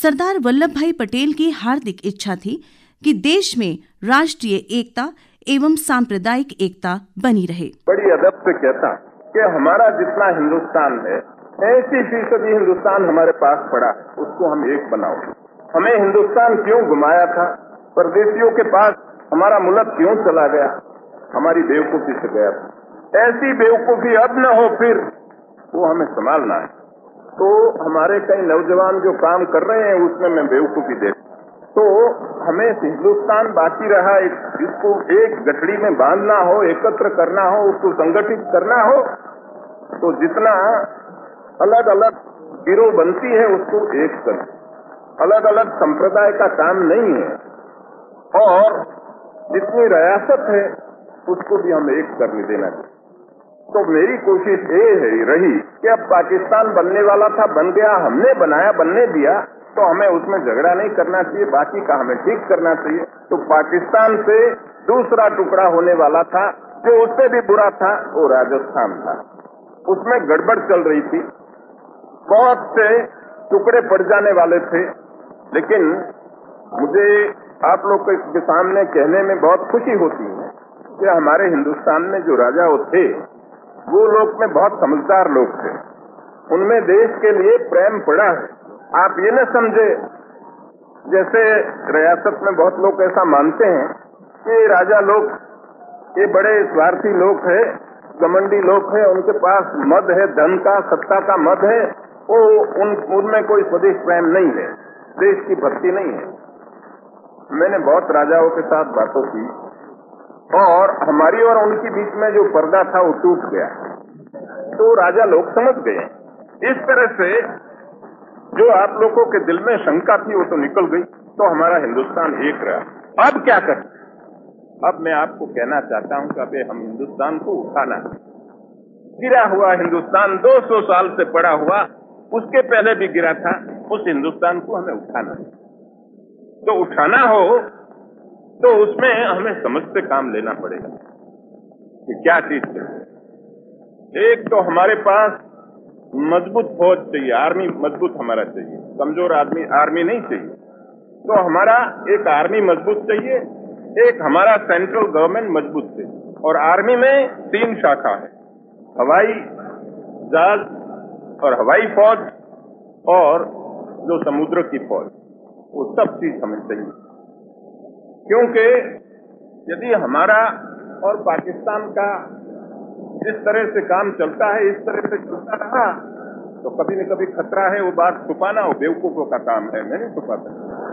सरदार वल्लभ भाई पटेल की हार्दिक इच्छा थी कि देश में राष्ट्रीय एकता एवं सांप्रदायिक एकता बनी रहे। बड़ी अदब से कहता कि हमारा जितना हिंदुस्तान है 80% हिंदुस्तान हमारे पास पड़ा है, उसको हम एक बनाओ। हमें हिंदुस्तान क्यों घुमाया था, परदेशियों के पास हमारा मुल्क क्यों चला गया, हमारी बेवकूफी से गया था। ऐसी बेवकूफी अब न हो, फिर वो हमें संभालना है। तो हमारे कई नौजवान जो काम कर रहे हैं उसमें मैं बेवकूफी देख, तो हमें हिंदुस्तान बाकी रहा, इसको एक गठड़ी में बांधना हो, एकत्र करना हो, उसको संगठित करना हो, तो जितना अलग अलग गिरोह बनती है उसको एक कर, अलग अलग संप्रदाय का काम नहीं है। और जितनी रियासत है उसको भी हम एक करने देना चाहिए। तो मेरी कोशिश ये है रही कि अब पाकिस्तान बनने वाला था, बन गया, हमने बनाया, बनने दिया, तो हमें उसमें झगड़ा नहीं करना चाहिए, बाकी का हमें ठीक करना चाहिए। तो पाकिस्तान से दूसरा टुकड़ा होने वाला था जो उससे भी बुरा था, वो राजस्थान था। उसमें गड़बड़ चल रही थी, बहुत से टुकड़े पड़ जाने वाले थे, लेकिन मुझे आप लोग के सामने कहने में बहुत खुशी होती है कि हमारे हिंदुस्तान में जो राजा थे वो लोग में बहुत समझदार लोग थे, उनमें देश के लिए प्रेम पड़ा है। आप ये न समझे जैसे रियासत में बहुत लोग ऐसा मानते हैं कि राजा लोग ये बड़े स्वार्थी लोग हैं, घमंडी लोग हैं, उनके पास मद है, धन का, सत्ता का मद है, वो उनमें कोई स्वदेश प्रेम नहीं है, देश की भक्ति नहीं है। मैंने बहुत राजाओं के साथ बातों की और हमारी और उनके बीच में जो पर्दा था वो टूट गया, तो राजा लोग समझ गए। इस तरह से जो आप लोगों के दिल में शंका थी वो तो निकल गई, तो हमारा हिंदुस्तान एक रहा। अब क्या करें? अब मैं आपको कहना चाहता हूं कि अब हम हिंदुस्तान को उठाना, गिरा हुआ हिंदुस्तान 200 साल से पड़ा हुआ, उसके पहले भी गिरा था, उस हिंदुस्तान को हमें उठाना। तो उठाना हो तो उसमें हमें समझ से काम लेना पड़ेगा कि क्या चीज चाहिए। एक तो हमारे पास मजबूत फौज चाहिए, आर्मी मजबूत हमारा चाहिए, कमजोर आर्मी नहीं चाहिए। तो हमारा एक आर्मी मजबूत चाहिए, एक हमारा सेंट्रल गवर्नमेंट मजबूत चाहिए। और आर्मी में 3 शाखा है, हवाई जहाज और हवाई फौज और जो समुद्र की फौज, वो सब चीज हमें चाहिए। क्योंकि यदि हमारा और पाकिस्तान का जिस तरह से काम चलता है इस तरह से चलता रहा तो कभी न कभी खतरा है। वो बात छुपाना वो बेवकूफों का काम है, मैं नहीं छुपा सकता।